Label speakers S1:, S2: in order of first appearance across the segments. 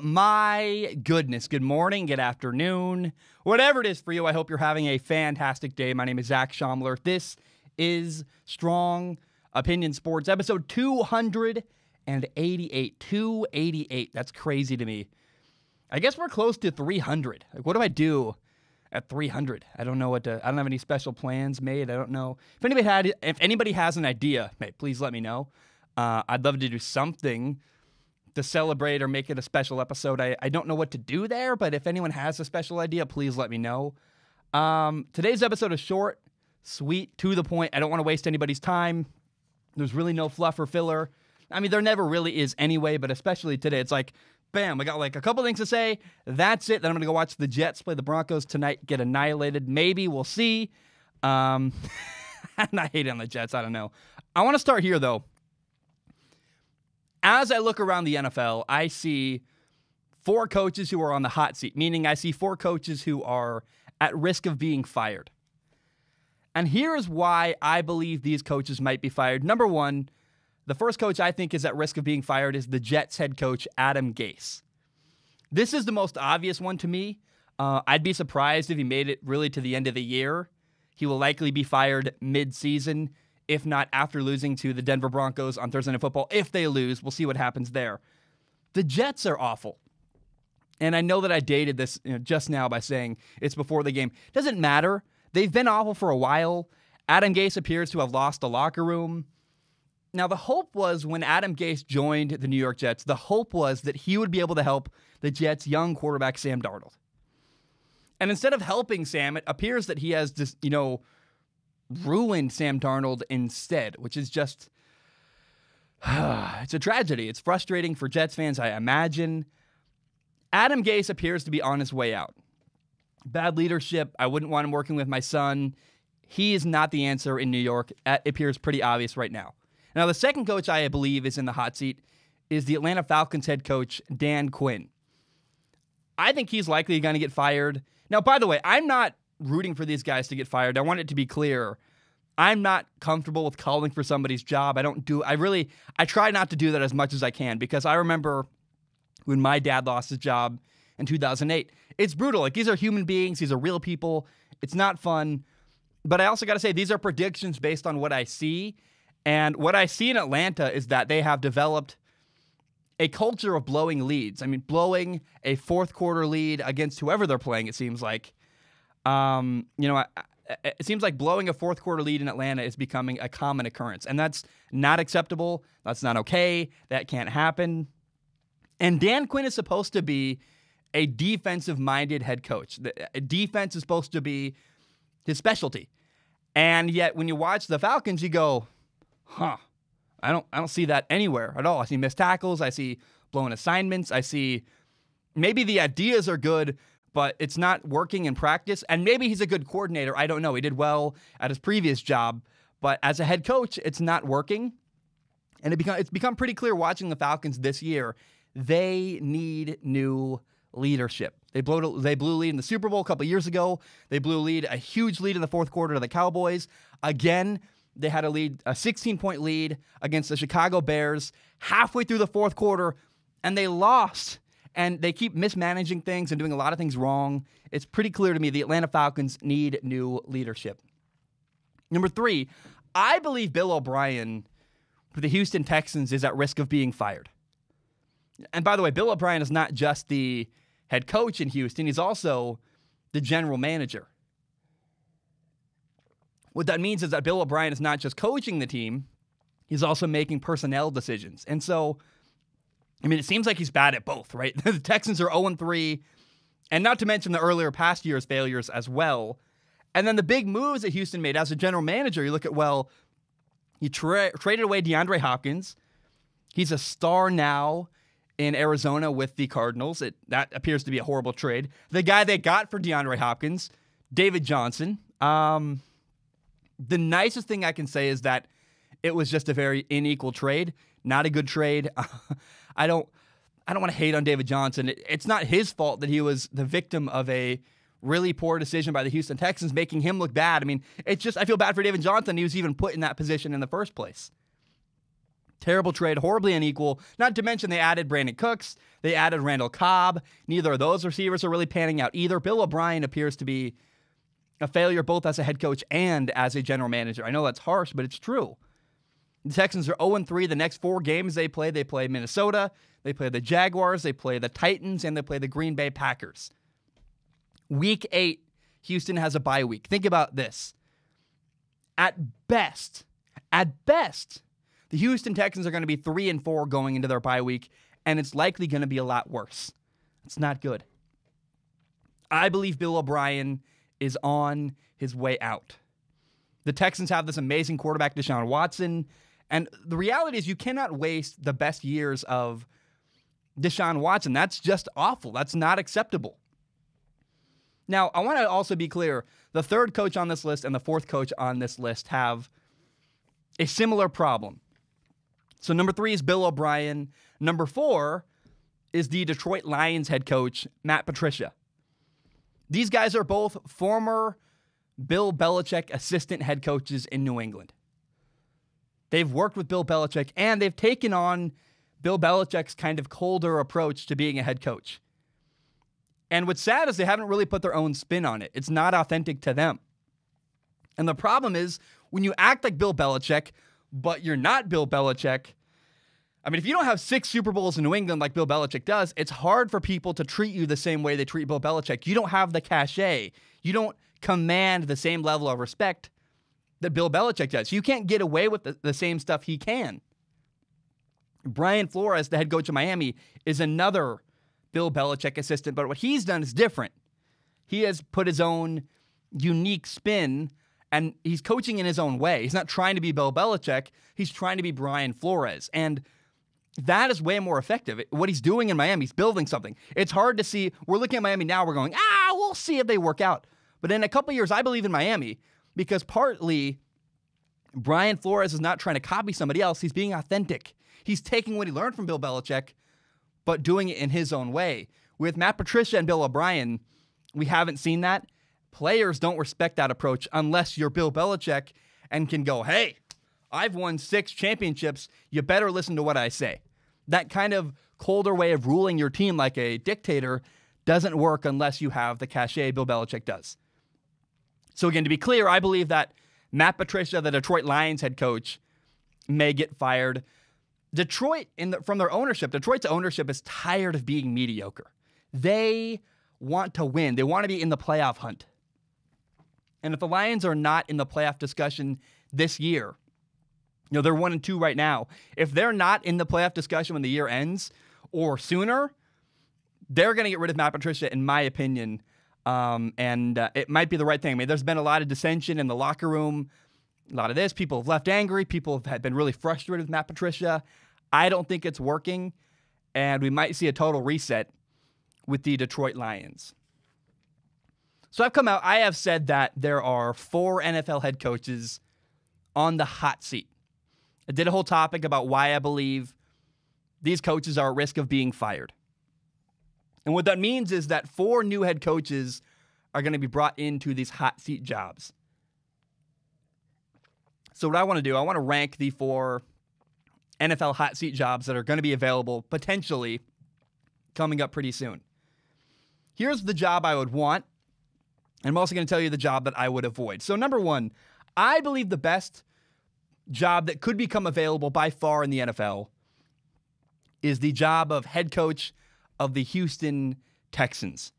S1: my goodness. Good morning, good afternoon, whatever it is for you. I hope you're having a fantastic day. My name is Zach Schomler. This is Strong Opinion Sports, episode 288. 288. That's crazy to me. I guess we're close to 300. Like, what do I do at 300? I don't know I don't have any special plans made. I don't know. If anybody has an idea, please let me know. I'd love to do something to celebrate or make it a special episode. I don't know what to do there, but if anyone has a special idea, please let me know. Today's episode is short, sweet, to the point. I don't want to waste anybody's time. There's really no fluff or filler. I mean, there never really is anyway, but especially today, it's like, bam, I got like a couple things to say. That's it. Then I'm going to go watch the Jets play the Broncos tonight, get annihilated. Maybe, we'll see. I'm not hating on the Jets. I don't know. I want to start here, though. As I look around the NFL, I see 4 coaches who are on the hot seat, meaning I see 4 coaches who are at risk of being fired. And here is why I believe these coaches might be fired. Number one, the first coach I think is at risk of being fired is the Jets head coach, Adam Gase. This is the most obvious one to me. I'd be surprised if he made it really to the end of the year. He will likely be fired mid-season, if not after losing to the Denver Broncos on Thursday Night Football. If they lose, we'll see what happens there. The Jets are awful. And I know that I dated this just now by saying it's before the game. Doesn't matter. They've been awful for a while. Adam Gase appears to have lost the locker room. Now, the hope was when Adam Gase joined the New York Jets, the hope was that he would be able to help the Jets' young quarterback, Sam Darnold. And instead of helping Sam, it appears that he has just, ruined Sam Darnold instead, which is just, it's a tragedy. It's frustrating for Jets fans, I imagine. Adam Gase appears to be on his way out. Bad leadership. I wouldn't want him working with my son. He is not the answer in New York. It appears pretty obvious right now. Now, the second coach I believe is in the hot seat is the Atlanta Falcons head coach, Dan Quinn. I think he's likely going to get fired. Now, by the way, I'm not rooting for these guys to get fired. I want it to be clear. I'm not comfortable with calling for somebody's job. I try not to do that as much as I can, because I remember when my dad lost his job in 2008. It's brutal. Like, these are human beings. These are real people. It's not fun. But I also got to say, these are predictions based on what I see. And what I see in Atlanta is that they have developed a culture of blowing leads. I mean, blowing a fourth quarter lead against whoever they're playing, it seems like. It seems like blowing a fourth quarter lead in Atlanta is becoming a common occurrence. And that's not acceptable. That's not okay. That can't happen. And Dan Quinn is supposed to be a defensive-minded head coach. Defense is supposed to be his specialty. And yet, when you watch the Falcons, you go, I don't see that anywhere at all. I see missed tackles. I see blown assignments. I see maybe the ideas are good, but it's not working in practice. And maybe he's a good coordinator. I don't know. He did well at his previous job. But as a head coach, it's not working. And it's become pretty clear watching the Falcons this year, they need new leadership. They blew lead in the Super Bowl a couple years ago. They blew a huge lead in the fourth quarter to the Cowboys. Again, they had a 16-point lead against the Chicago Bears halfway through the fourth quarter, and they lost. And they keep mismanaging things and doing a lot of things wrong. It's pretty clear to me the Atlanta Falcons need new leadership. Number 3, I believe Bill O'Brien for the Houston Texans is at risk of being fired. And by the way, Bill O'Brien is not just the head coach in Houston. He's also the general manager. What that means is that Bill O'Brien is not just coaching the team, he's also making personnel decisions. And so, it seems like he's bad at both, right? The Texans are 0-3, and not to mention the earlier past year's failures as well. And then the big moves that Houston made as a general manager, you look at, he traded away DeAndre Hopkins. He's a star now in Arizona with the Cardinals. That appears to be a horrible trade. The guy they got for DeAndre Hopkins, David Johnson. The nicest thing I can say is that it was just a very unequal trade. Not a good trade. I don't want to hate on David Johnson. It's not his fault that he was the victim of a really poor decision by the Houston Texans, making him look bad. I feel bad for David Johnson. He was even put in that position in the first place. Terrible trade, horribly unequal. Not to mention they added Brandon Cooks. They added Randall Cobb. Neither of those receivers are really panning out either. Bill O'Brien appears to be a failure both as a head coach and as a general manager. I know that's harsh, but it's true. The Texans are 0-3. The next 4 games they play Minnesota, they play the Jaguars, they play the Titans, and they play the Green Bay Packers. Week 8, Houston has a bye week. Think about this. At best, the Houston Texans are going to be 3-4 going into their bye week, and it's likely going to be a lot worse. It's not good. I believe Bill O'Brien is on his way out. The Texans have this amazing quarterback, Deshaun Watson, and the reality is you cannot waste the best years of Deshaun Watson. That's just awful. That's not acceptable. Now, I want to also be clear. The third coach on this list and the fourth coach on this list have a similar problem. So number 3 is Bill O'Brien. Number 4 is the Detroit Lions head coach, Matt Patricia. These guys are both former Bill Belichick assistant head coaches in New England. They've worked with Bill Belichick, and they've taken on Bill Belichick's kind of colder approach to being a head coach. And what's sad is they haven't really put their own spin on it. It's not authentic to them. And the problem is, when you act like Bill Belichick, but you're not Bill Belichick, I mean, if you don't have 6 Super Bowls in New England like Bill Belichick does, it's hard for people to treat you the same way they treat Bill Belichick. You don't have the cachet. You don't command the same level of respect that Bill Belichick does. You can't get away with the same stuff he can. Brian Flores, the head coach of Miami, is another Bill Belichick assistant, but what he's done is different. He has put his own unique spin, and he's coaching in his own way. He's not trying to be Bill Belichick. He's trying to be Brian Flores, and that is way more effective. What he's doing in Miami, he's building something. It's hard to see. We're looking at Miami now. We're going, we'll see if they work out. But in a couple of years, I believe in Miami because partly Brian Flores is not trying to copy somebody else. He's being authentic. He's taking what he learned from Bill Belichick, but doing it in his own way. With Matt Patricia and Bill O'Brien, we haven't seen that. Players don't respect that approach unless you're Bill Belichick and can go, hey, I've won 6 championships. You better listen to what I say. That kind of colder way of ruling your team like a dictator doesn't work unless you have the cachet Bill Belichick does. So again, to be clear, I believe that Matt Patricia, the Detroit Lions head coach, may get fired. Detroit, from their ownership, Detroit's ownership is tired of being mediocre. They want to win. They want to be in the playoff hunt. And if the Lions are not in the playoff discussion this year, they're 1-2 right now. If they're not in the playoff discussion when the year ends or sooner, they're going to get rid of Matt Patricia, in my opinion. And it might be the right thing. I mean, there's been a lot of dissension in the locker room. A lot of this. People have left angry. People have been really frustrated with Matt Patricia. I don't think it's working. And we might see a total reset with the Detroit Lions. So I have said that there are 4 NFL head coaches on the hot seat. I did a whole topic about why I believe these coaches are at risk of being fired. And what that means is that 4 new head coaches are going to be brought into these hot seat jobs. So what I want to do, I want to rank the 4 NFL hot seat jobs that are going to be available potentially coming up pretty soon. Here's the job I would want. And I'm also going to tell you the job that I would avoid. So number 1, I believe the best job that could become available by far in the NFL is the job of head coach of the Houston Texans.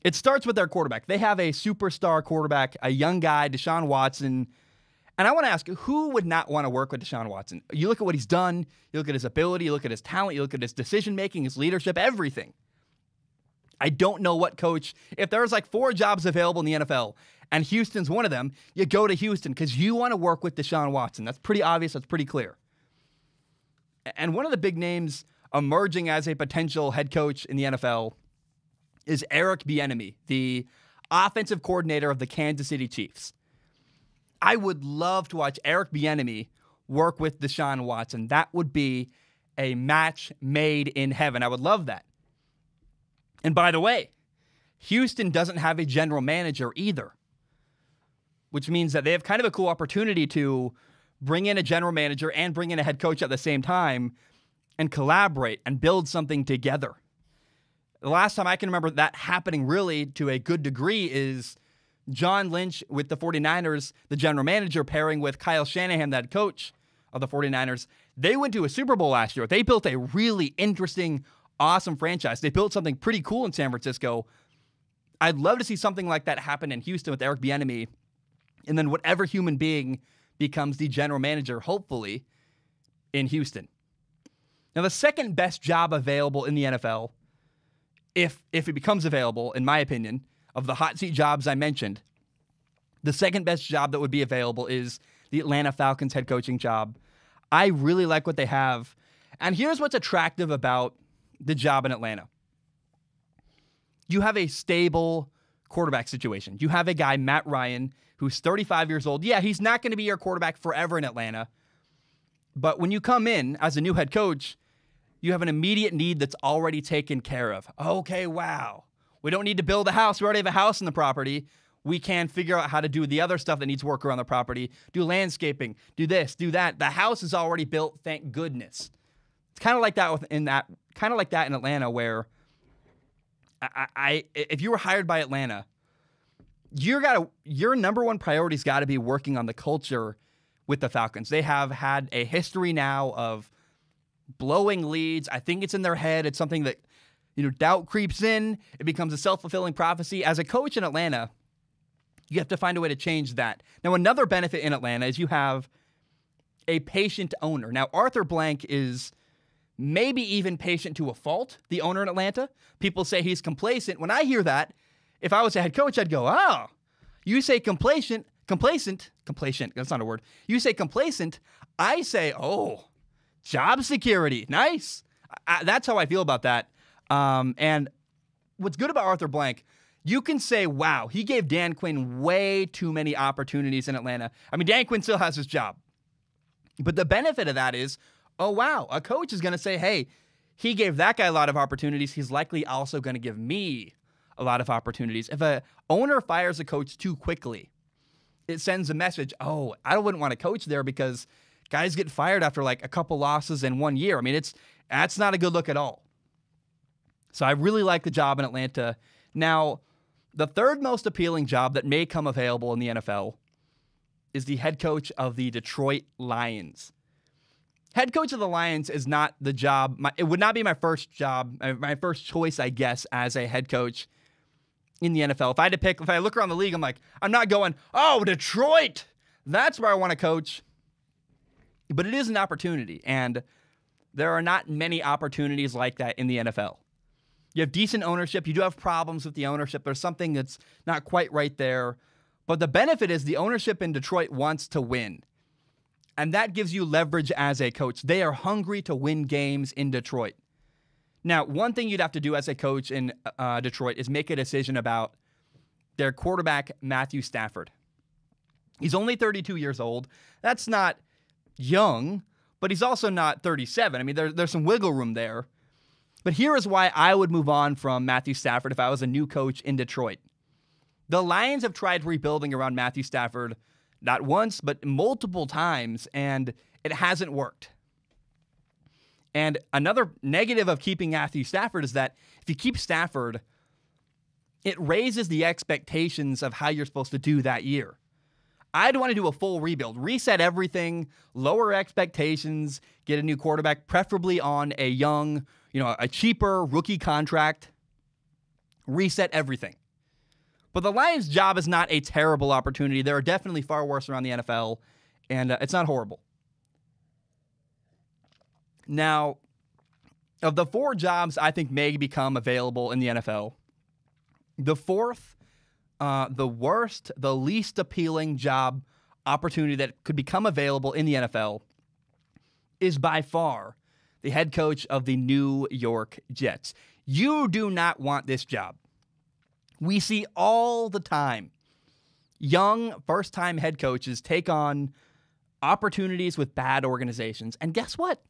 S1: It starts with their quarterback. They have a superstar quarterback, a young guy, Deshaun Watson. And I want to ask, who would not want to work with Deshaun Watson? You look at what he's done, you look at his ability, you look at his talent, you look at his decision-making, his leadership, everything. I don't know what coach, if there's like 4 jobs available in the NFL and Houston's one of them, you go to Houston because you want to work with Deshaun Watson. That's pretty obvious. That's pretty clear. And one of the big names emerging as a potential head coach in the NFL is Eric Bieniemy, the offensive coordinator of the Kansas City Chiefs. I would love to watch Eric Bieniemy work with Deshaun Watson. That would be a match made in heaven. I would love that. And by the way, Houston doesn't have a general manager either, which means that they have kind of a cool opportunity to bring in a general manager and bring in a head coach at the same time and collaborate and build something together. The last time I can remember that happening really to a good degree is John Lynch with the 49ers, the general manager, pairing with Kyle Shanahan, that coach of the 49ers. They went to a Super Bowl last year. They built a really interesting, awesome franchise. They built something pretty cool in San Francisco. I'd love to see something like that happen in Houston with Eric Bieniemy, and then whatever human being becomes the general manager, hopefully, in Houston. Now, the second best job available in the NFL, if it becomes available, in my opinion, of the hot seat jobs I mentioned, the second best job that would be available is the Atlanta Falcons head coaching job. I really like what they have. And here's what's attractive about the job in Atlanta. You have a stable quarterback situation. You have a guy, Matt Ryan, who's 35 years old. Yeah, he's not going to be your quarterback forever in Atlanta. But when you come in as a new head coach, you have an immediate need that's already taken care of. Okay, wow. We don't need to build a house. We already have a house on the property. We can figure out how to do the other stuff that needs work around the property, do landscaping, do this, do that. The house is already built, thank goodness. It's kind of like that in Atlanta, where if you were hired by Atlanta, your number one priority's got to be working on the culture with the Falcons. They have had a history now of blowing leads. I think it's in their head. It's something that, doubt creeps in. It becomes a self-fulfilling prophecy. As a coach in Atlanta, you have to find a way to change that. Now, another benefit in Atlanta is you have a patient owner. Now, Arthur Blank is maybe even patient to a fault, the owner in Atlanta. People say he's complacent. When I hear that, if I was a head coach, I'd go, oh, you say complacent, that's not a word. You say complacent, I say, oh, job security, nice. That's how I feel about that. And what's good about Arthur Blank, you can say, wow, he gave Dan Quinn way too many opportunities in Atlanta. I mean, Dan Quinn still has his job. But the benefit of that is, oh, wow, a coach is going to say, hey, he gave that guy a lot of opportunities. He's likely also going to give me a lot of opportunities. If a owner fires a coach too quickly, it sends a message, oh, I wouldn't want to coach there because guys get fired after like a couple losses in 1 year. I mean, that's not a good look at all. So I really like the job in Atlanta. Now, the third most appealing job that may come available in the NFL is the head coach of the Detroit Lions. Head coach of the Lions is not the job. It would not be my first job, my first choice, I guess, as a head coach in the NFL. If I had to pick, if I look around the league, I'm not going, oh, Detroit, that's where I want to coach. But it is an opportunity, and there are not many opportunities like that in the NFL. You have decent ownership. You do have problems with the ownership. There's something that's not quite right there. But the benefit is the ownership in Detroit wants to win. And that gives you leverage as a coach. They are hungry to win games in Detroit. Now, one thing you'd have to do as a coach in Detroit is make a decision about their quarterback, Matthew Stafford. He's only 32 years old. That's not young, but he's also not 37. I mean, there's some wiggle room there. But here is why I would move on from Matthew Stafford if I was a new coach in Detroit. The Lions have tried rebuilding around Matthew Stafford not once, but multiple times, and it hasn't worked. And another negative of keeping Matthew Stafford is that if you keep Stafford, it raises the expectations of how you're supposed to do that year. I'd want to do a full rebuild, reset everything, lower expectations, get a new quarterback, preferably on a young, a cheaper rookie contract, reset everything. But the Lions' job is not a terrible opportunity. There are definitely far worse around the NFL, and it's not horrible. Now, of the four jobs I think may become available in the NFL, the fourth, the worst, the least appealing job opportunity that could become available in the NFL is by far the head coach of the New York Jets. You do not want this job. We see all the time young first-time head coaches take on opportunities with bad organizations. And guess what?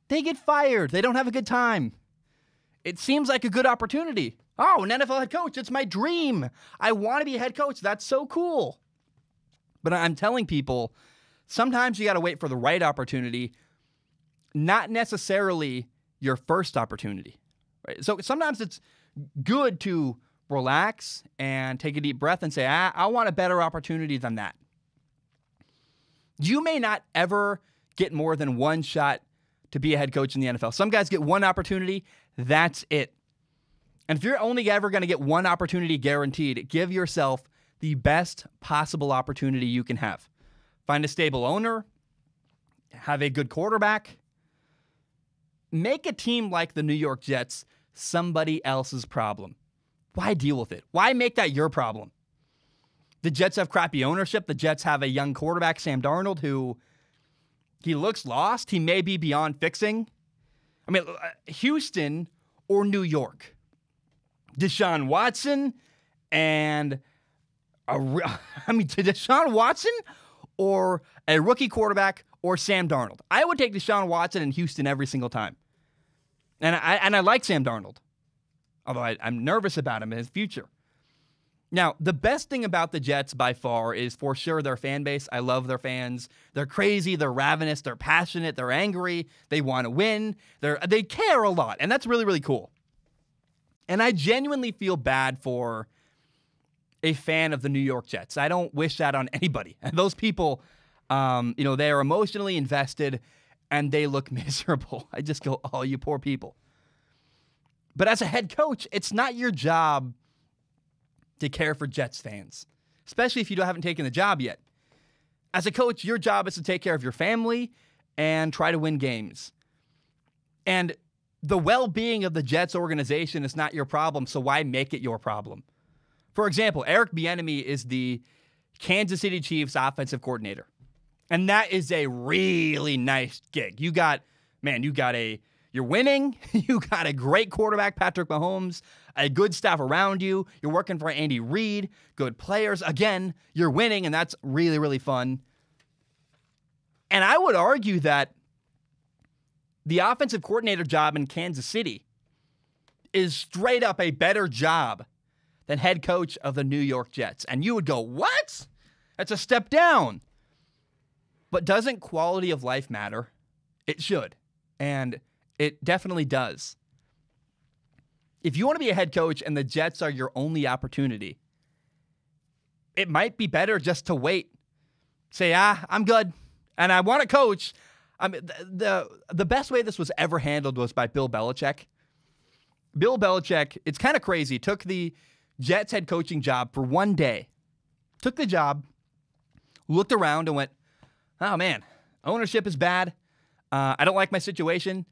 S1: They get fired. They don't have a good time. It seems like a good opportunity. Oh, an NFL head coach, it's my dream. I want to be a head coach. That's so cool. But I'm telling people, sometimes you got to wait for the right opportunity, not necessarily your first opportunity. Right? So sometimes it's good to relax and take a deep breath and say, I want a better opportunity than that. You may not ever get more than one shot to be a head coach in the NFL. Some guys get one opportunity, that's it. And if you're only ever going to get one opportunity guaranteed, give yourself the best possible opportunity you can have. Find a stable owner, have a good quarterback, make a team like the New York Jets somebody else's problem. Why deal with it? Why make that your problem? The Jets have crappy ownership. The Jets have a young quarterback, Sam Darnold, who he looks lost. He may be beyond fixing. I mean, Houston or New York. Deshaun Watson and Deshaun Watson or a rookie quarterback or Sam Darnold. I would take Deshaun Watson in Houston every single time. And I like Sam Darnold, although I'm nervous about him in his future. Now, the best thing about the Jets by far is for sure their fan base. I love their fans. They're crazy, they're ravenous, they're passionate, they're angry, they want to win, they care a lot, and that's really, really cool. And I genuinely feel bad for a fan of the New York Jets. I don't wish that on anybody. And those people, they are emotionally invested and they look miserable. I just go, oh, you poor people. But as a head coach, it's not your job to care for Jets fans, especially if you haven't taken the job yet. As a coach, your job is to take care of your family and try to win games. And the well-being of the Jets organization is not your problem, so why make it your problem? For example, Eric Bieniemy is the Kansas City Chiefs offensive coordinator. And that is a really nice gig. You're winning. You got a great quarterback, Patrick Mahomes, a good staff around you. You're working for Andy Reid, good players. Again, you're winning, and that's really, really fun. And I would argue that the offensive coordinator job in Kansas City is straight up a better job than head coach of the New York Jets. And you would go, what? That's a step down. But doesn't quality of life matter? It should. And it definitely does. If you want to be a head coach and the Jets are your only opportunity, it might be better just to wait. Say, I'm good, and I want to coach. I mean, the best way this was ever handled was by Bill Belichick. Bill Belichick, it's kind of crazy, took the Jets head coaching job for one day. Took the job, looked around and went, oh man, ownership is bad. I don't like my situation.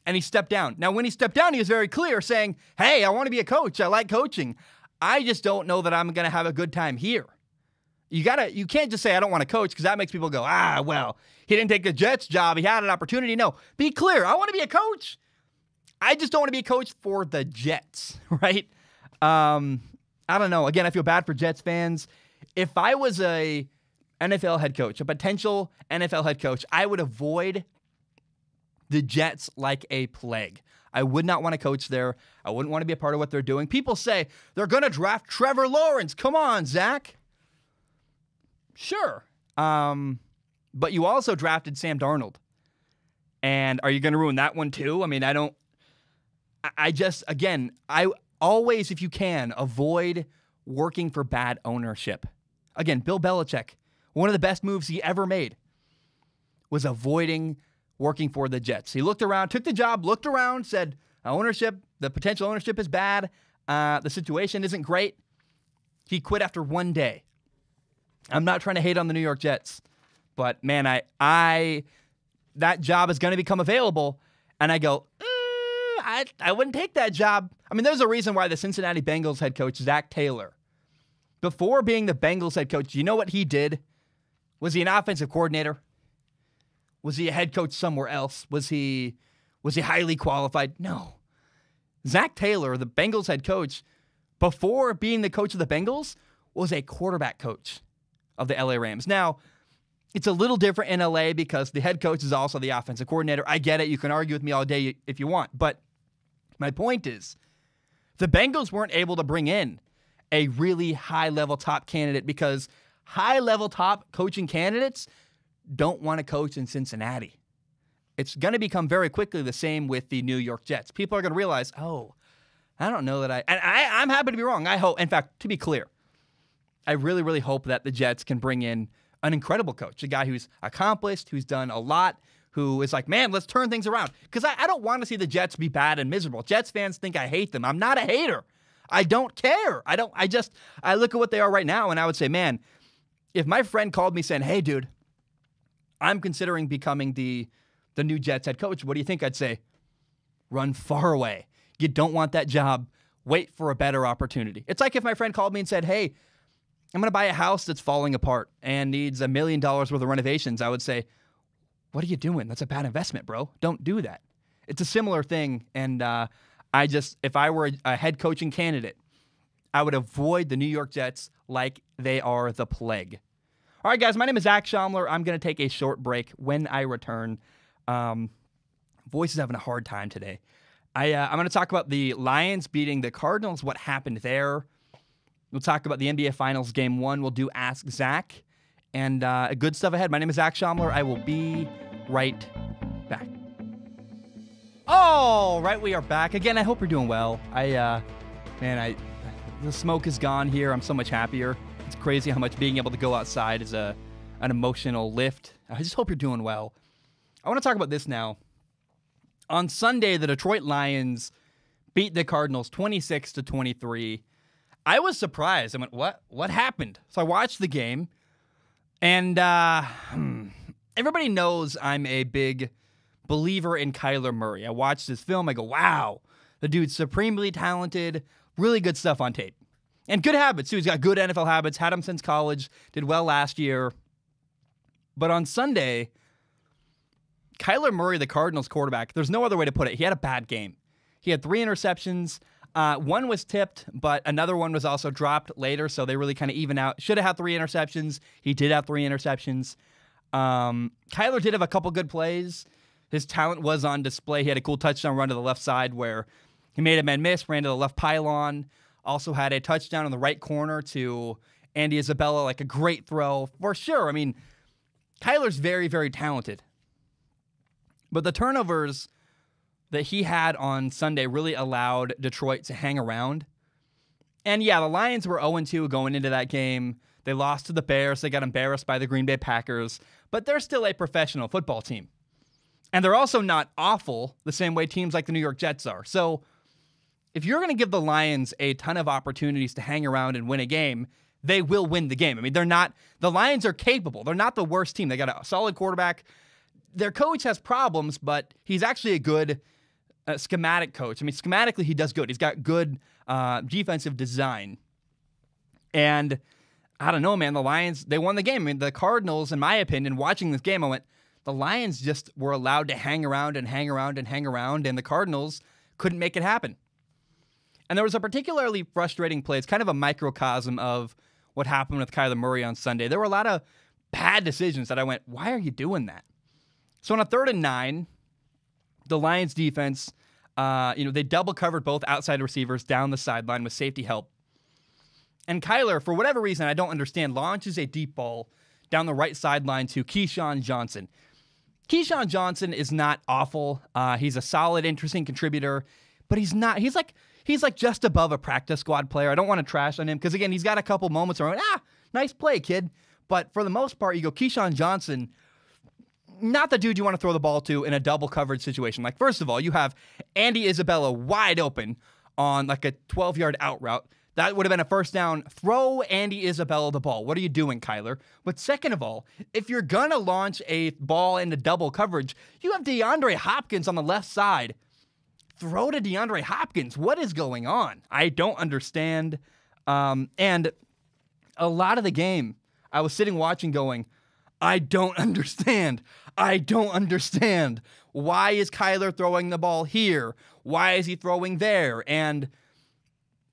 S1: And he stepped down. Now, when he stepped down, he was very clear saying, hey, I want to be a coach. I like coaching. I just don't know that I'm going to have a good time here. You can't just say, I don't want to coach, because that makes people go, well, he didn't take the Jets job. He had an opportunity. No, be clear. I want to be a coach. I just don't want to be a coach for the Jets, right? I don't know. Again, I feel bad for Jets fans. If I was a NFL head coach, a potential NFL head coach, I would avoid the Jets like a plague. I would not want to coach there. I wouldn't want to be a part of what they're doing. People say they're going to draft Trevor Lawrence. Come on, Zach. Sure. But you also drafted Sam Darnold. And are you going to ruin that one too? I mean, I always, if you can, avoid working for bad ownership. Again, Bill Belichick, one of the best moves he ever made was avoiding working for the Jets. He looked around, took the job, looked around, said, the potential ownership is bad. The situation isn't great. He quit after one day. I'm not trying to hate on the New York Jets, but man, that job is going to become available, and I go, I wouldn't take that job. I mean, there's a reason why the Cincinnati Bengals head coach, Zach Taylor, before being the Bengals head coach, you know what he did? Was he an offensive coordinator? Was he a head coach somewhere else? Was he highly qualified? No. Zach Taylor, the Bengals head coach, before being the coach of the Bengals, was a quarterback coach of the LA Rams. Now, it's a little different in LA because the head coach is also the offensive coordinator. I get it. You can argue with me all day if you want. But my point is, the Bengals weren't able to bring in a really high-level top candidate because high-level top coaching candidates don't want to coach in Cincinnati. It's going to become very quickly the same with the New York Jets. People are going to realize, oh, I don't know that I'm happy to be wrong. I hope, in fact, to be clear, I really, really hope that the Jets can bring in an incredible coach, a guy who's accomplished, who's done a lot, who is like, man, let's turn things around. Because I don't want to see the Jets be bad and miserable. Jets fans think I hate them. I'm not a hater. I don't care. I look at what they are right now, and I would say, man, if my friend called me saying, hey, dude, I'm considering becoming the new Jets head coach, what do you think? I'd say, run far away. You don't want that job. Wait for a better opportunity. It's like if my friend called me and said, hey, I'm going to buy a house that's falling apart and needs $1 million worth of renovations. I would say, what are you doing? That's a bad investment, bro. Don't do that. It's a similar thing. And if I were a head coaching candidate, I would avoid the New York Jets like they are the plague. All right, guys, my name is Zach Schaumler. I'm going to take a short break. When I return, voice is having a hard time today. I'm going to talk about the Lions beating the Cardinals, what happened there. We'll talk about the NBA Finals Game 1. We'll do Ask Zach. And good stuff ahead. My name is Zach Schaumler. I will be right back. All right, we are back. Again, I hope you're doing well. The smoke is gone here. I'm so much happier. It's crazy how much being able to go outside is an emotional lift. I just hope you're doing well. I want to talk about this now. On Sunday, the Detroit Lions beat the Cardinals 26-23. I was surprised. I went, what happened? So I watched the game, and everybody knows I'm a big believer in Kyler Murray. I watched this film. I go, wow, the dude's supremely talented, really good stuff on tape. And good habits, too. He's got good NFL habits, had them since college, did well last year. But on Sunday, Kyler Murray, the Cardinals quarterback, there's no other way to put it. He had a bad game. He had 3 interceptions. One was tipped, but another one was also dropped later, so they really kind of even out. Should have had 3 interceptions. He did have 3 interceptions. Kyler did have a couple good plays. His talent was on display. He had a cool touchdown run to the left side where he made a man miss, ran to the left pylon. Also had a touchdown in the right corner to Andy Isabella, like a great throw for sure. I mean, Kyler's very, very talented. But the turnovers that he had on Sunday really allowed Detroit to hang around. And yeah, the Lions were 0-2 going into that game. They lost to the Bears. They got embarrassed by the Green Bay Packers. But they're still a professional football team. And they're also not awful the same way teams like the New York Jets are. So if you're going to give the Lions a ton of opportunities to hang around and win a game, they will win the game. I mean, the Lions are capable. They're not the worst team. They got a solid quarterback. Their coach has problems, but he's actually a good schematic coach. I mean, schematically, he does good. He's got good defensive design. And I don't know, man, the Lions, they won the game. I mean, the Cardinals, in my opinion, watching this game, I went, the Lions just were allowed to hang around and hang around and hang around, and the Cardinals couldn't make it happen. And there was a particularly frustrating play. It's kind of a microcosm of what happened with Kyler Murray on Sunday. There were a lot of bad decisions that I went, why are you doing that? So on a 3rd and 9, the Lions defense, they double covered both outside receivers down the sideline with safety help. And Kyler, for whatever reason, I don't understand, launches a deep ball down the right sideline to Keyshawn Johnson. Keyshawn Johnson is not awful. He's a solid, interesting contributor, but he's not. He's like just above a practice squad player. I don't want to trash on him because, again, he's got a couple moments where I went, nice play, kid. But for the most part, you go Keyshawn Johnson, not the dude you want to throw the ball to in a double coverage situation. Like, first of all, you have Andy Isabella wide open on like a 12-yard out route. That would have been a first down. Throw Andy Isabella the ball. What are you doing, Kyler? But second of all, if you're going to launch a ball into double coverage, you have DeAndre Hopkins on the left side. Throw to DeAndre Hopkins. What is going on? I don't understand. And a lot of the game, I was sitting watching going, I don't understand. I don't understand. Why is Kyler throwing the ball here? Why is he throwing there? And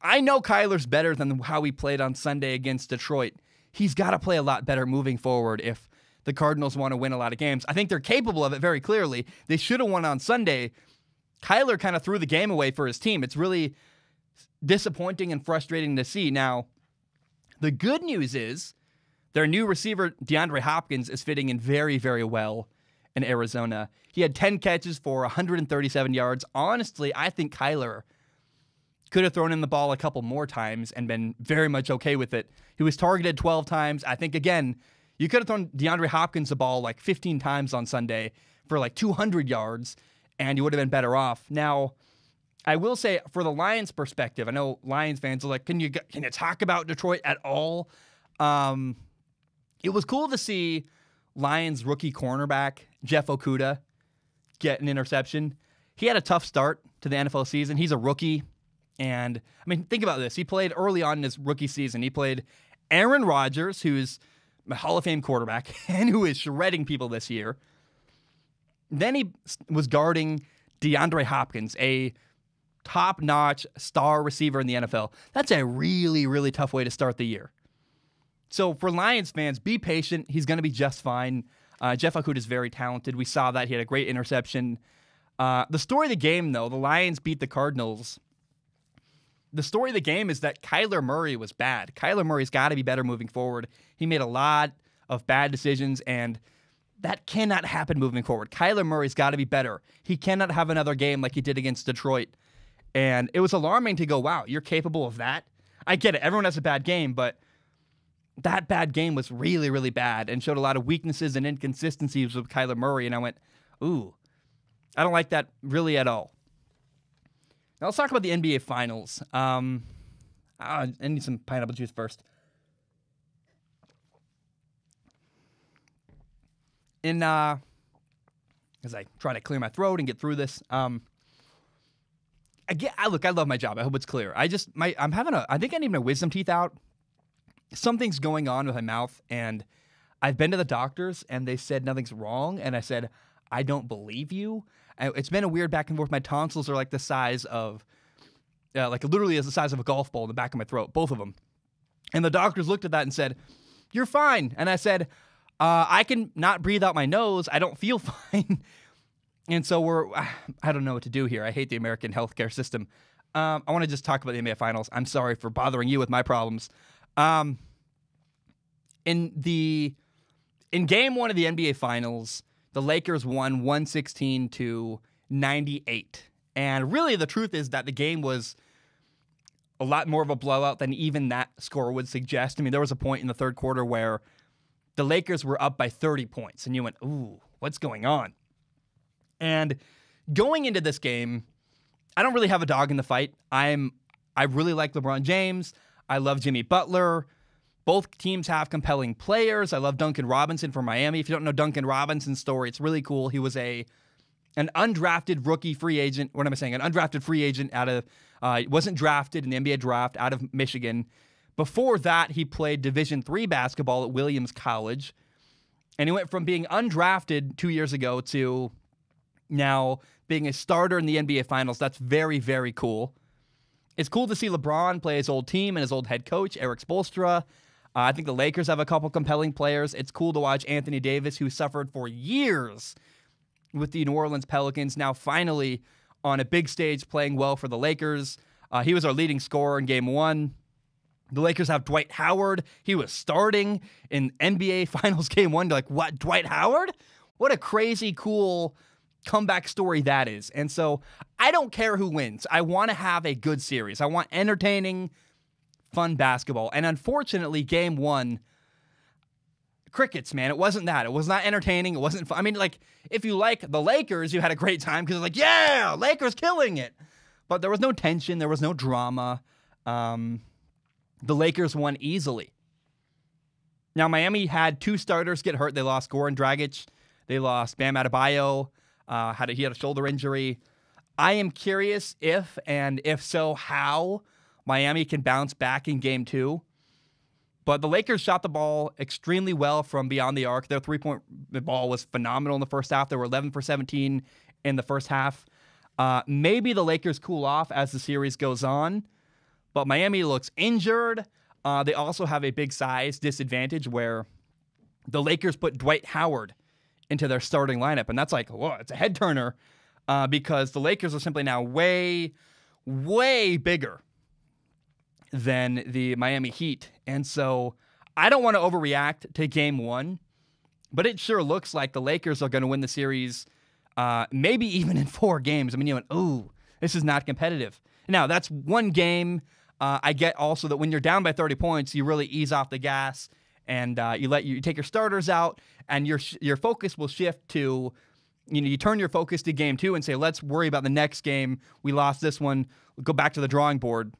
S1: I know Kyler's better than how he played on Sunday against Detroit. He's got to play a lot better moving forward if the Cardinals want to win a lot of games. I think they're capable of it very clearly. They should have won on Sunday. Kyler kind of threw the game away for his team. It's really disappointing and frustrating to see. Now, the good news is Their new receiver, DeAndre Hopkins, is fitting in very, very well in Arizona. He had 10 catches for 137 yards. Honestly, I think Kyler could have thrown in the ball a couple more times and been very much okay with it. He was targeted 12 times. I think, again, you could have thrown DeAndre Hopkins the ball like 15 times on Sunday for like 200 yards, and you would have been better off. Now, I will say, for the Lions' perspective, I know Lions fans are like, can you talk about Detroit at all? It was cool to see Lions rookie cornerback Jeff Okudah get an interception. He had a tough start to the NFL season. He's a rookie. And, I mean, think about this. He played early on in his rookie season. He played Aaron Rodgers, who's a Hall of Fame quarterback and who is shredding people this year. Then he was guarding DeAndre Hopkins, a top-notch star receiver in the NFL. That's a really, really tough way to start the year. So for Lions fans, be patient. He's going to be just fine. Jeff Okudah is very talented. We saw that. He had a great interception. The story of the game, though, the Lions beat the Cardinals. The story of the game is that Kyler Murray was bad. Kyler Murray's got to be better moving forward. He made a lot of bad decisions, and that cannot happen moving forward. Kyler Murray's got to be better. He cannot have another game like he did against Detroit. And it was alarming to go, wow, you're capable of that? I get it. Everyone has a bad game, but that bad game was really, really bad and showed a lot of weaknesses and inconsistencies with Kyler Murray. And I went, ooh, I don't like that really at all. Now let's talk about the NBA Finals. I need some pineapple juice first. As I try to clear my throat and get through this, I love my job. I hope it's clear. I think I need my wisdom teeth out. Something's going on with my mouth, and I've been to the doctors, and they said nothing's wrong, and I said, I don't believe you. It's been a weird back and forth. My tonsils are like the size of, literally as the size of a golf ball in the back of my throat, both of them. And the doctors looked at that and said, you're fine. And I said, I can not breathe out my nose. I don't feel fine. And so I don't know what to do here. I hate the American healthcare system. I want to just talk about the NBA Finals. I'm sorry for bothering you with my problems. In game one of the NBA Finals, the Lakers won 116-98. And really the truth is that the game was a lot more of a blowout than even that score would suggest. I mean, there was a point in the third quarter where the Lakers were up by 30 points, and you went, ooh, what's going on? And going into this game, I don't really have a dog in the fight. I really like LeBron James. I love Jimmy Butler. Both teams have compelling players. I love Duncan Robinson from Miami. If you don't know Duncan Robinson's story, it's really cool. He was an undrafted rookie free agent. What am I saying? An undrafted free agent wasn't drafted in the NBA draft out of Michigan. Before that, he played Division III basketball at Williams College. And he went from being undrafted 2 years ago to now being a starter in the NBA Finals. That's very, very cool. It's cool to see LeBron play his old team and his old head coach, Eric Spoelstra. I think the Lakers have a couple compelling players. It's cool to watch Anthony Davis, who suffered for years with the New Orleans Pelicans, now finally on a big stage playing well for the Lakers. He was our leading scorer in Game 1. The Lakers have Dwight Howard. He was starting in NBA Finals Game 1. Like, what, Dwight Howard? What a crazy, cool comeback story that is. And so I don't care who wins. I want to have a good series. I want entertaining, fun basketball. And unfortunately, Game 1, crickets, man. It wasn't that. It was not entertaining. It wasn't fun. I mean, like, if you like the Lakers, you had a great time because it's like, yeah, Lakers killing it. But there was no tension. There was no drama. The Lakers won easily. Now, Miami had two starters get hurt. They lost Goran Dragic. They lost Bam Adebayo. He had a shoulder injury. I am curious if, and if so, how Miami can bounce back in Game 2. But the Lakers shot the ball extremely well from beyond the arc. Their three-point ball was phenomenal in the first half. They were 11 for 17 in the first half. Maybe the Lakers cool off as the series goes on. But Miami looks injured. They also have a big size disadvantage where the Lakers put Dwight Howard into their starting lineup. And that's like, whoa, it's a head turner because the Lakers are simply now way, way bigger than the Miami Heat. And so I don't want to overreact to game one, but it sure looks like the Lakers are going to win the series, maybe even in 4 games. I mean, you went, ooh, this is not competitive. Now, that's one game. I get also that when you're down by 30 points, you really ease off the gas and you take your starters out, and your focus will shift to, you turn your focus to game 2 and say, let's worry about the next game. We lost this one. We'll go back to the drawing board.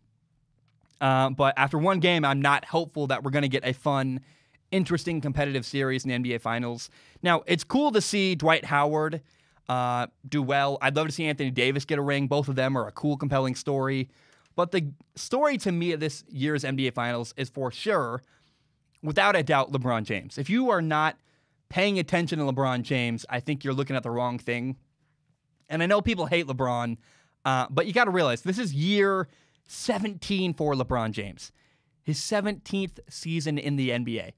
S1: But after one game, I'm not hopeful that we're going to get a fun, interesting, competitive series in the NBA Finals. Now, it's cool to see Dwight Howard do well. I'd love to see Anthony Davis get a ring. Both of them are a cool, compelling story. But the story to me of this year's NBA Finals is for sure, without a doubt, LeBron James. If you are not paying attention to LeBron James, I think you're looking at the wrong thing. And I know people hate LeBron, but you got to realize this is year 17 for LeBron James. His 17th season in the NBA.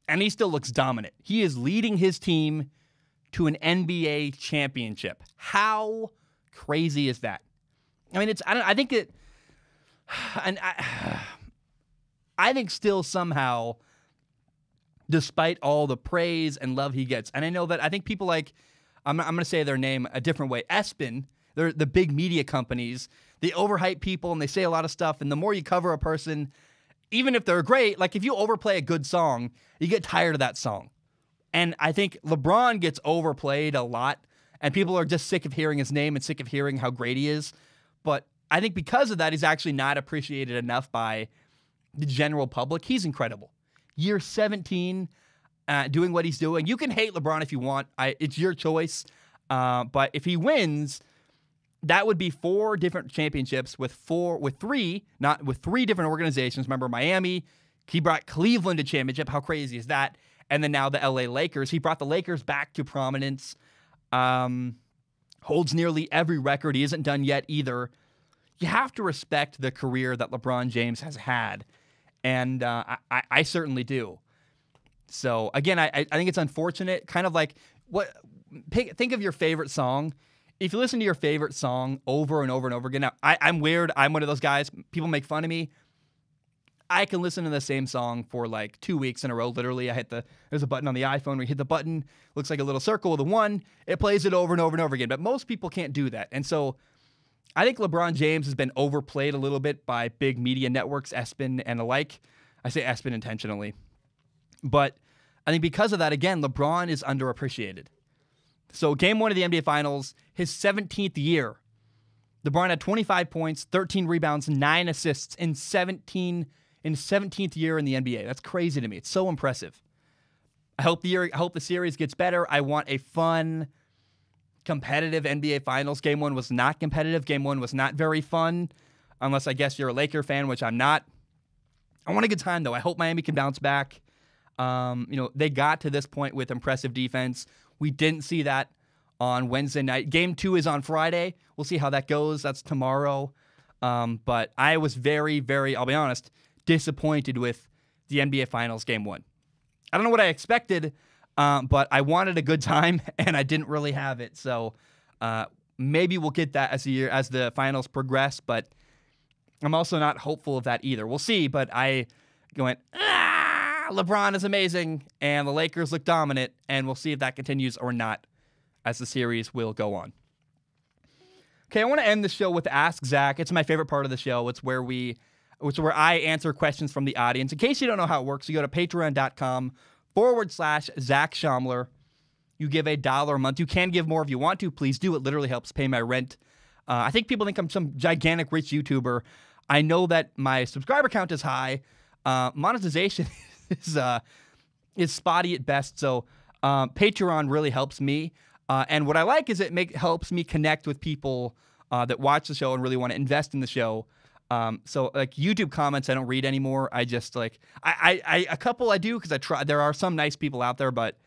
S1: And he still looks dominant. He is leading his team to an NBA championship. How crazy is that? I mean, I think it, and I think still somehow, despite all the praise and love he gets, and I know that I think people like, I'm going to say their name a different way, ESPN, they're the big media companies, they overhype people and they say a lot of stuff, and the more you cover a person, even if they're great, like if you overplay a good song, you get tired of that song. And I think LeBron gets overplayed a lot, and people are just sick of hearing his name and sick of hearing how great he is. But I think because of that, he's actually not appreciated enough by the general public. He's incredible. Year 17, doing what he's doing. You can hate LeBron if you want. It's your choice. But if he wins, that would be 4 different championships with 3 different organizations. Remember Miami, he brought Cleveland to championship. How crazy is that? And then now the LA Lakers. He brought the Lakers back to prominence. Holds nearly every record. He isn't done yet either. You have to respect the career that LeBron James has had. And I certainly do. So, again, I think it's unfortunate. Kind of like, think of your favorite song. If you listen to your favorite song over and over and over again, now, I'm weird. I'm one of those guys. People make fun of me. I can listen to the same song for like 2 weeks in a row. Literally, there's a button on the iPhone where you hit the button, looks like a little circle with a 1. It plays it over and over and over again. But most people can't do that. And so I think LeBron James has been overplayed a little bit by big media networks, ESPN and the like. I say ESPN intentionally. But I think because of that, again, LeBron is underappreciated. So game 1 of the NBA Finals, his 17th year, LeBron had 25 points, 13 rebounds, 9 assists in 17th year in the NBA. That's crazy to me. It's so impressive. I hope the series gets better. I want a fun, competitive NBA Finals. Game 1 was not competitive. Game 1 was not very fun, unless I guess you're a Laker fan, which I'm not. I want a good time, though. I hope Miami can bounce back. They got to this point with impressive defense. We didn't see that on Wednesday night. Game 2 is on Friday. We'll see how that goes. That's tomorrow. But I was very, very, I'll be honest, disappointed with the NBA Finals Game 1. I don't know what I expected, but I wanted a good time, and I didn't really have it. So maybe we'll get that as the finals progress, but I'm also not hopeful of that either. We'll see, but I went, LeBron is amazing, and the Lakers look dominant, and we'll see if that continues or not as the series will go on. Okay, I want to end the show with Ask Zach. It's my favorite part of the show. It's where I answer questions from the audience. In case you don't know how it works, you go to patreon.com/Zach Schaumler. You give $1 a month. You can give more if you want to. Please do. It literally helps pay my rent. I think people think I'm some gigantic rich YouTuber. I know that my subscriber count is high. Monetization is spotty at best. So Patreon really helps me. And what I like is it helps me connect with people that watch the show and really want to invest in the show. So like YouTube comments, I don't read anymore. I just a couple I do because I try. There are some nice people out there, but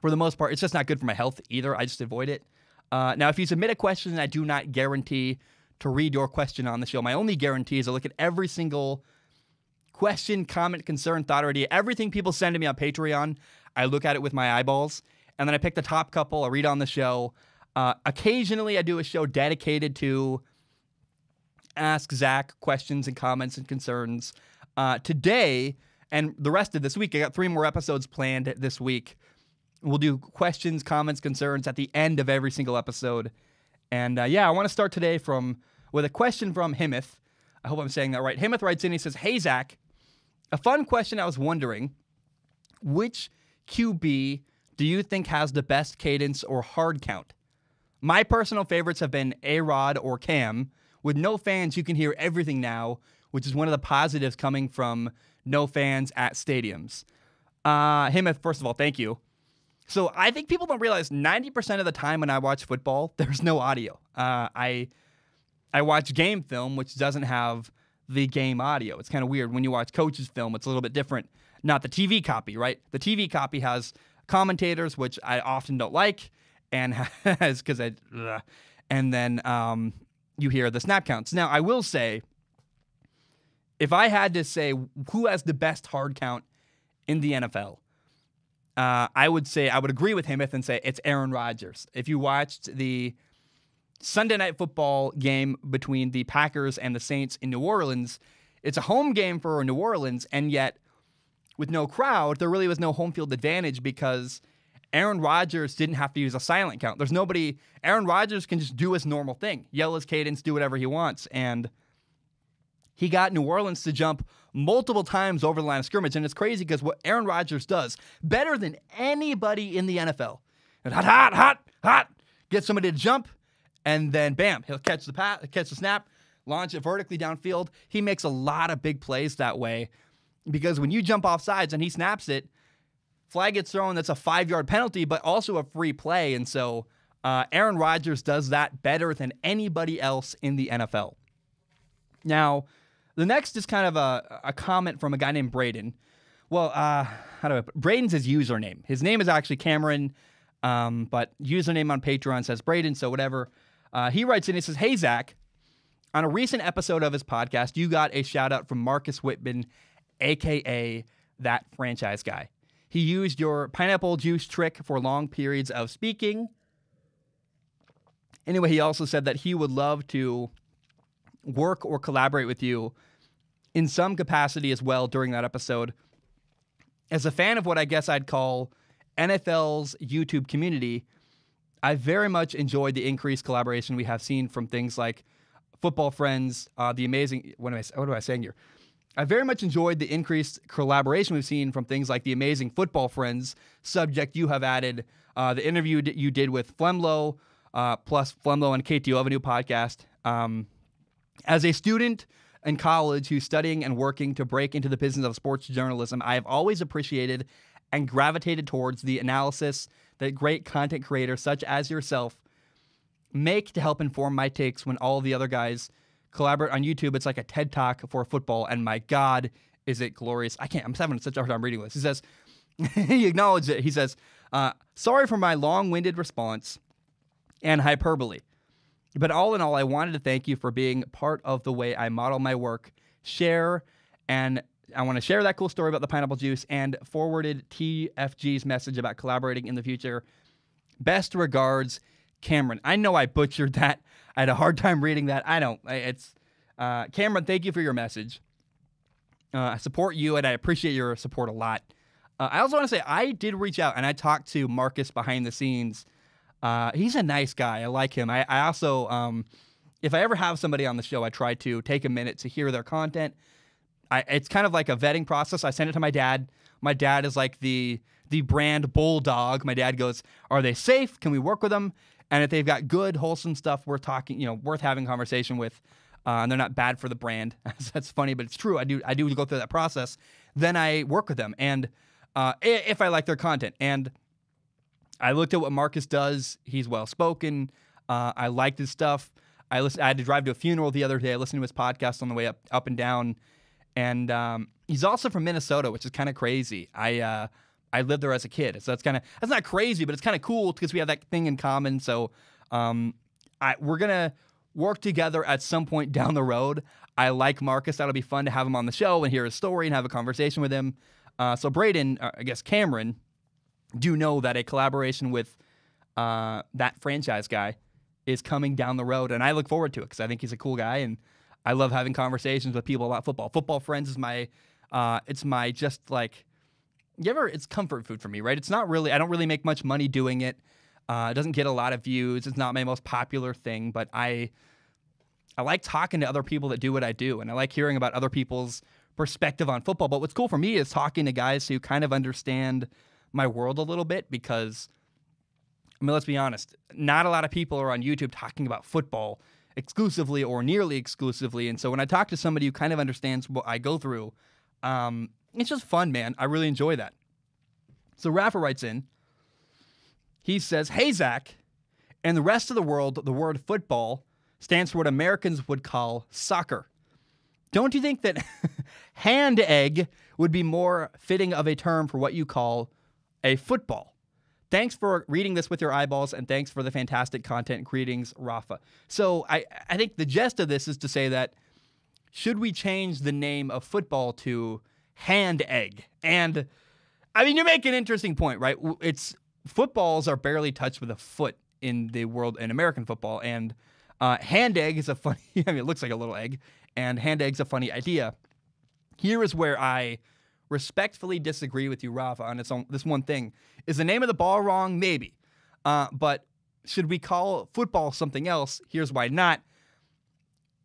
S1: for the most part, it's just not good for my health either. I just avoid it. Now, if you submit a question, I do not guarantee to read your question on the show. My only guarantee is I look at every single question, comment, concern, thought, or idea. Everything people send to me on Patreon, I look at it with my eyeballs, and then I pick the top couple. I read on the show. Occasionally, I do a show dedicated to Ask Zach questions and comments and concerns. Today, And the rest of this week, I got 3 more episodes planned this week. We'll do questions, comments, concerns at the end of every single episode. And I want to start today with a question from Himeth. I hope I'm saying that right. Himeth writes in, he says, "Hey, Zach, a fun question. I was wondering, which QB do you think has the best cadence or hard count? My personal favorites have been A-Rod or Cam. With no fans, you can hear everything now, which is one of the positives coming from no fans at stadiums." Himeth, first of all, thank you. So I think people don't realize 90% of the time when I watch football, there's no audio. I watch game film, which doesn't have the game audio. It's kind of weird. When you watch coaches' film, it's a little bit different. Not the TV copy, right? The TV copy has commentators, which I often don't like, and has and then you hear the snap counts. Now, I will say, if I had to say who has the best hard count in the NFL, I would agree with Himeth and say it's Aaron Rodgers. If you watched the Sunday Night Football game between the Packers and the Saints in New Orleans, it's a home game for New Orleans, and yet with no crowd, there really was no home field advantage because Aaron Rodgers didn't have to use a silent count. There's nobody. Aaron Rodgers can just do his normal thing, yell his cadence, do whatever he wants, and he got New Orleans to jump multiple times over the line of scrimmage, and it's crazy because what Aaron Rodgers does better than anybody in the NFL, and hot, get somebody to jump, and then bam, he'll catch the snap, launch it vertically downfield. He makes a lot of big plays that way because when you jump off sides and he snaps it, flag gets thrown. That's a 5-yard penalty, but also a free play, and so Aaron Rodgers does that better than anybody else in the NFL. Now, the next is kind of a comment from a guy named Braden. Well, Braden's his username. His name is actually Cameron, but username on Patreon says Braden, so whatever. He writes in, he says, "Hey, Zach, on a recent episode of his podcast, you got a shout-out from Marcus Whitman, a.k.a. that franchise guy. He used your pineapple juice trick for long periods of speaking. Anyway, he also said that he would love to work or collaborate with you in some capacity as well during that episode. As a fan of what I guess I'd call NFL's YouTube community, I very much enjoyed the increased collaboration we have seen from things like Football Friends, the amazing... What am I saying here? I very much enjoyed the increased collaboration we've seen from things like the amazing Football Friends subject you have added, the interview you did with Flemlo, plus Flemlo and KTO have a new podcast. As a student in college who's studying and working to break into the business of sports journalism, I have always appreciated and gravitated towards the analysis that great content creators such as yourself make to help inform my takes when all of the other guys collaborate on YouTube. It's like a TED Talk for football, and my God, is it glorious. I'm having such a hard time reading this. He says, he acknowledged it. He says, sorry for my long-winded response and hyperbole. But all in all, I wanted to thank you for being part of the way I model my work, and I want to share that cool story about the pineapple juice and forwarded TFG's message about collaborating in the future. Best regards, Cameron. I know I butchered that. I had a hard time reading that. Cameron, thank you for your message. I support you, and I appreciate your support a lot. I also want to say I did reach out, and I talked to Marcus behind the scenes. He's a nice guy. I like him. I also, if I ever have somebody on the show, I try to take a minute to hear their content. It's kind of like a vetting process. I send it to my dad. My dad is like the brand bulldog. My dad goes, "Are they safe? Can we work with them? And if they've got good, wholesome stuff worth having a conversation with, and they're not bad for the brand." That's funny, but it's true. I do go through that process. Then I work with them, and if I like their content. And I looked at what Marcus does. He's well-spoken. I liked his stuff. I had to drive to a funeral the other day. I listened to his podcast on the way up and down. And he's also from Minnesota, which is kind of crazy. I lived there as a kid, so that's not crazy, but it's kind of cool because we have that thing in common. So we're gonna work together at some point down the road. I like Marcus. That'll be fun to have him on the show and hear his story and have a conversation with him. So Braden, I guess Cameron, do know that a collaboration with that franchise guy is coming down the road, and I look forward to it because I think he's a cool guy, and I love having conversations with people about football. Football Friends is my It's my just like, it's comfort food for me, right? It's not really, I don't really make much money doing it. It doesn't get a lot of views. It's not my most popular thing, but I like talking to other people that do what I do, and I like hearing about other people's perspective on football. But what's cool for me is talking to guys who kind of understand my world a little bit, because, I mean, let's be honest, not a lot of people are on YouTube talking about football exclusively or nearly exclusively. And so when I talk to somebody who kind of understands what I go through, it's just fun, man. I really enjoy that. So Rafa writes in. He says, "Hey, Zach, in the rest of the world, the word football stands for what Americans would call soccer. Don't you think that hand egg would be more fitting of a term for what you call a football? Thanks for reading this with your eyeballs, and thanks for the fantastic content. Greetings, Rafa." So I think the gist of this is to say that should we change the name of football to hand egg? And I mean, you make an interesting point, right? Footballs are barely touched with a foot in the world in American football, and hand egg is a funny, I mean, it looks like a little egg, and hand egg's a funny idea. Here is where I respectfully disagree with you, Rafa, on this one thing. Is the name of the ball wrong? Maybe. But should we call football something else? Here's why not.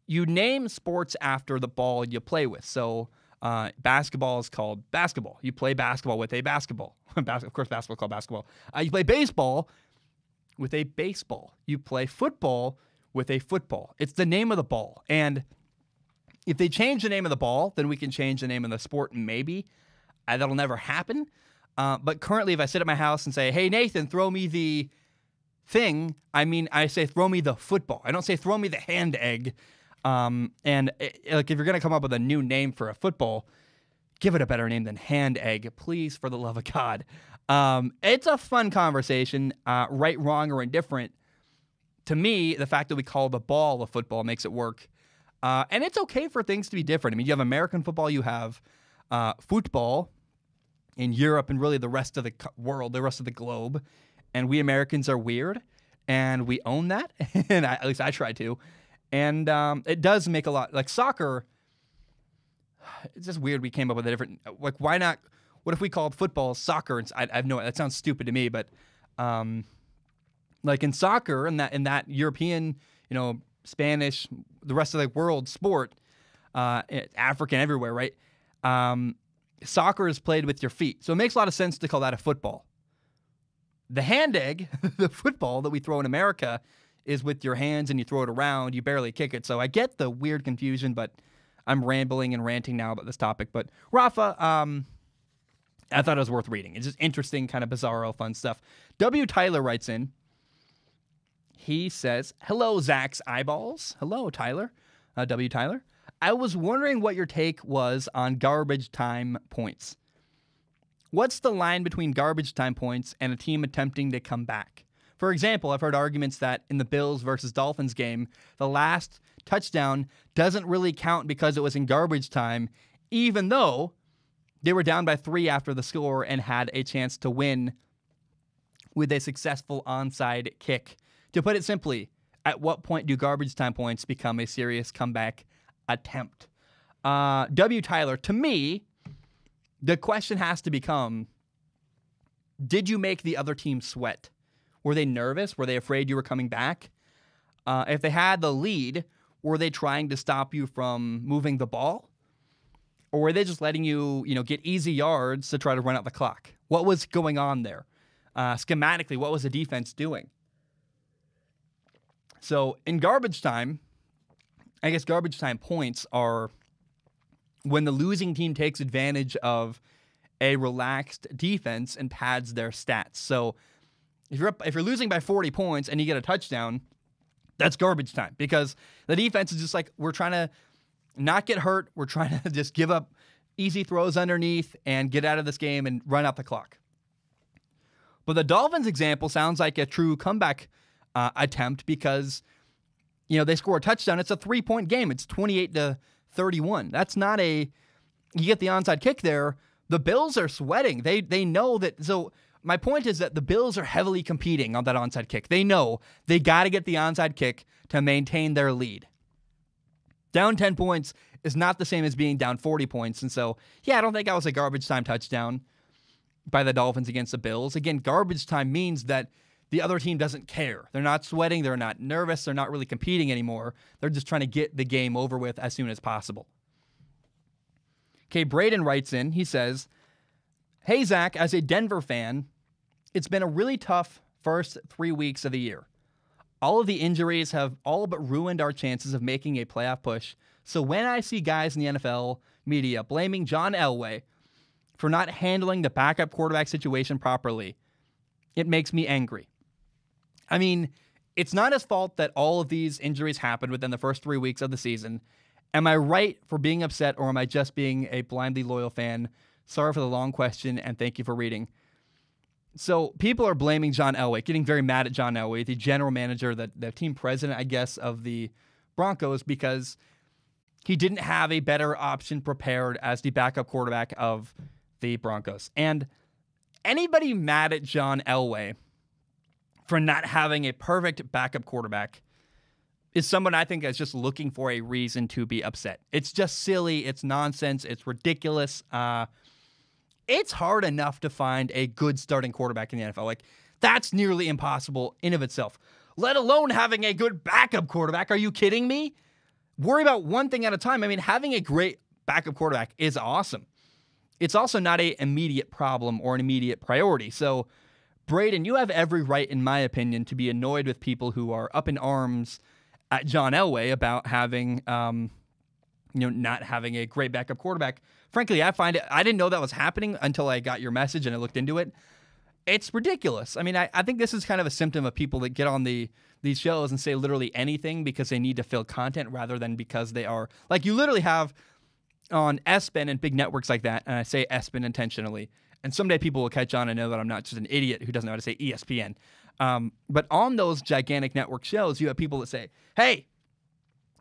S1: You name sports after the ball you play with. So basketball is called basketball. You play basketball with a basketball. Of course, basketball is called basketball. You play baseball with a baseball. You play football with a football. It's the name of the ball. And if they change the name of the ball, then we can change the name of the sport, maybe. That'll never happen. But currently, if I sit at my house and say, "Hey, Nathan, throw me the thing," I say, "Throw me the football." I don't say, "Throw me the hand egg." Like, if you're going to come up with a new name for a football, give it a better name than hand egg, please, for the love of God. It's a fun conversation, right, wrong, or indifferent. To me, the fact that we call the ball a football makes it work. And it's okay for things to be different. I mean, you have American football, you have football in Europe and really the rest of the world, the rest of the globe. And we Americans are weird, and we own that. And at least I try to. And it does make a lot, like soccer, it's just weird we came up with a different, like, why not, what if we called football soccer? And I have no, that sounds stupid to me, but like in soccer, in that European, Spanish, the rest of the world sport, African, everywhere, right? Soccer is played with your feet. So it makes a lot of sense to call that a football. The hand egg, the football that we throw in America, is with your hands and you throw it around. You barely kick it. So I get the weird confusion, but I'm rambling and ranting now about this topic. But Rafa, I thought it was worth reading. It's just interesting, kind of bizarro, fun stuff. W. Tyler writes in. He says, "Hello, Zach's eyeballs." Hello, Tyler. W. Tyler. "I was wondering what your take was on garbage time points. What's the line between garbage time points and a team attempting to come back? For example, I've heard arguments that in the Bills versus Dolphins game, the last touchdown doesn't really count because it was in garbage time, even though they were down by 3 after the score and had a chance to win with a successful onside kick. To put it simply, at what point do garbage time points become a serious comeback attempt?" W. Tyler, to me, the question has to become, did you make the other team sweat? Were they nervous? Were they afraid you were coming back? If they had the lead, were they trying to stop you from moving the ball? Or were they just letting you, get easy yards to try to run out the clock? What was going on there? Schematically, what was the defense doing? So in garbage time, I guess garbage time points are when the losing team takes advantage of a relaxed defense and pads their stats. So if you're losing by 40 points and you get a touchdown, that's garbage time, because the defense is just like, we're trying to not get hurt. We're trying to just give up easy throws underneath and get out of this game and run out the clock. But the Dolphins example sounds like a true comeback attempt, because they score a touchdown. It's a 3-point game. It's 28-31. That's not you get the onside kick there. The Bills are sweating. They know that. So my point is that the Bills are heavily competing on that onside kick. They know they got to get the onside kick to maintain their lead. Down 10 points is not the same as being down 40 points. And so, yeah, I don't think that was a garbage time touchdown by the Dolphins against the Bills. Again, garbage time means that the other team doesn't care. They're not sweating. They're not nervous. They're not really competing anymore. They're just trying to get the game over with as soon as possible. Okay, Braden writes in. He says, "Hey, Zach, as a Denver fan, it's been a really tough first 3 weeks of the year. All of the injuries have all but ruined our chances of making a playoff push. So when I see guys in the NFL media blaming John Elway for not handling the backup quarterback situation properly, it makes me angry. I mean, it's not his fault that all of these injuries happened within the first 3 weeks of the season. Am I right for being upset, or am I just being a blindly loyal fan? Sorry for the long question, and thank you for reading." So people are blaming John Elway, getting very mad at John Elway, the general manager, the team president, I guess, of the Broncos, because he didn't have a better option prepared as the backup quarterback of the Broncos. And anybody mad at John Elway for not having a perfect backup quarterback is someone I think is just looking for a reason to be upset. It's just silly. It's nonsense. It's ridiculous. It's hard enough to find a good starting quarterback in the NFL. Like, that's nearly impossible in of itself, let alone having a good backup quarterback. Are you kidding me? Worry about one thing at a time. I mean, having a great backup quarterback is awesome. It's also not an immediate problem or an immediate priority. So, Braden, you have every right, in my opinion, to be annoyed with people who are up in arms at John Elway about having, not having a great backup quarterback. Frankly, I didn't know that was happening until I got your message and I looked into it. It's ridiculous. I mean, I think this is kind of a symptom of people that get on these shows and say literally anything because they need to fill content rather than because they are, like, you literally have on ESPN and big networks like that, and I say ESPN intentionally, and someday people will catch on and know that I'm not just an idiot who doesn't know how to say ESPN. But on those gigantic network shows, you have people that say, hey,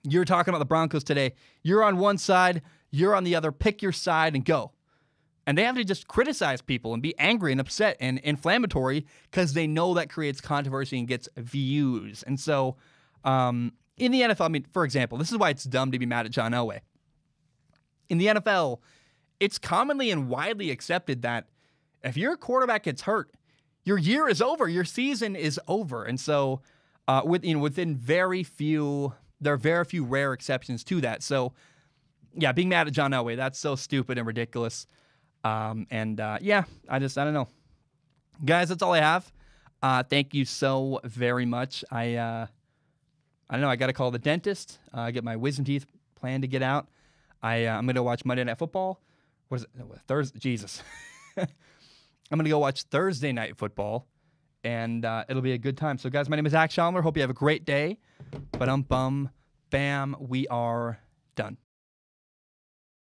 S1: you're talking about the Broncos today. You're on one side, you're on the other. Pick your side and go. And they have to just criticize people and be angry and upset and inflammatory because they know that creates controversy and gets views. And so in the NFL, I mean, for example, this is why it's dumb to be mad at John Elway. In the NFL, it's commonly and widely accepted that if your quarterback gets hurt, your year is over, your season is over. And so within very few, there are very few rare exceptions to that. So yeah, being mad at John Elway, that's so stupid and ridiculous. I don't know. Guys, that's all I have. Thank you so very much. I don't know, I got to call the dentist, get my wisdom teeth planned to get out. I'm going to watch Monday Night Football. What is it? Thursday? Jesus. I'm going to go watch Thursday Night Football, and it'll be a good time. So, guys, my name is Zach Schaumler. Hope you have a great day. Bam, we are done.